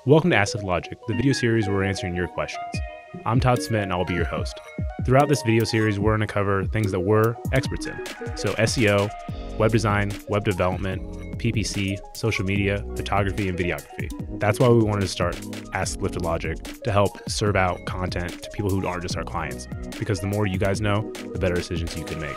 Welcome to Ask Logic, the video series where we're answering your questions. I'm Todd Smith and I'll be your host. Throughout this video series, we're going to cover things that we're experts in. So SEO, web design, web development, PPC, social media, photography, and videography. That's why we wanted to start Ask Lifted Logic to help serve out content to people who aren't just our clients. Because the more you guys know, the better decisions you can make.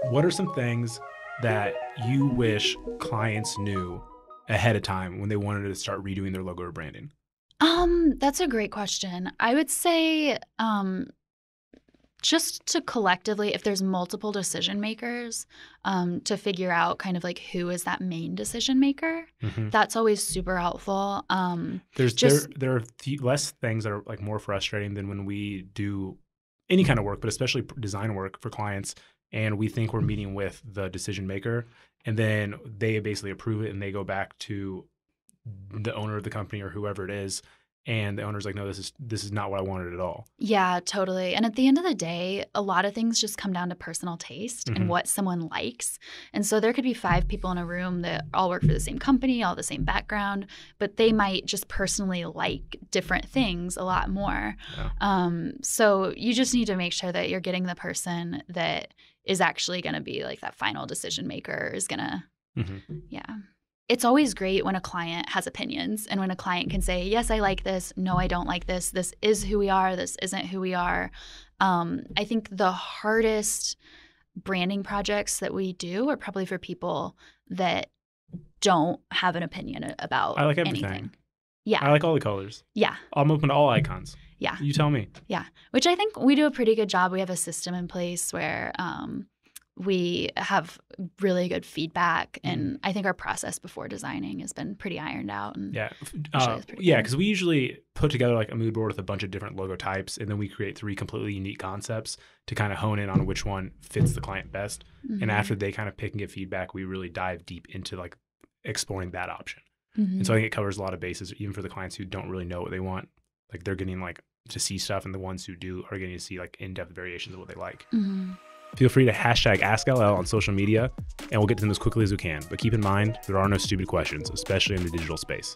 What are some things that you wish clients knew ahead of time when they wanted to start redoing their logo or branding? That's a great question. I would say just to collectively, if there's multiple decision makers, to figure out kind of like who is that main decision maker. Mm-hmm. That's always super helpful. There are less things that are like more frustrating than when we do any kind of work, but especially design work for clients. And we think we're meeting with the decision maker, and then they basically approve it and they go back to the owner of the company or whoever it is. And the owner's like, no, this is not what I wanted at all. Yeah, totally. And at the end of the day, a lot of things just come down to personal taste and what someone likes. And so there could be 5 people in a room that all work for the same company, all the same background, but they might just personally like different things a lot more. Yeah. So you just need to make sure that you're getting the person that is actually going to be like that final decision maker is going to, yeah. It's always great when a client has opinions and when a client can say, yes, I like this. No, I don't like this. This is who we are. This isn't who we are. I think the hardest branding projects that we do are probably for people that don't have an opinion about I like everything. Anything. Yeah. I like all the colors. Yeah. I'm open to all icons. Yeah. You tell me. Yeah. Which I think we do a pretty good job. We have a system in place where we have really good feedback, and I think our process before designing has been pretty ironed out. And because we usually put together like a mood board with a bunch of different logo types, and then we create 3 completely unique concepts to kind of hone in on which one fits the client best. And after they kind of pick and get feedback, we really dive deep into like exploring that option. And so I think it covers a lot of bases, even for the clients who don't really know what they want. Like they're getting like to see stuff, and the ones who do are getting to see like in-depth variations of what they like. Feel free to hashtag AskLL on social media, and we'll get to them as quickly as we can. But keep in mind, there are no stupid questions, especially in the digital space.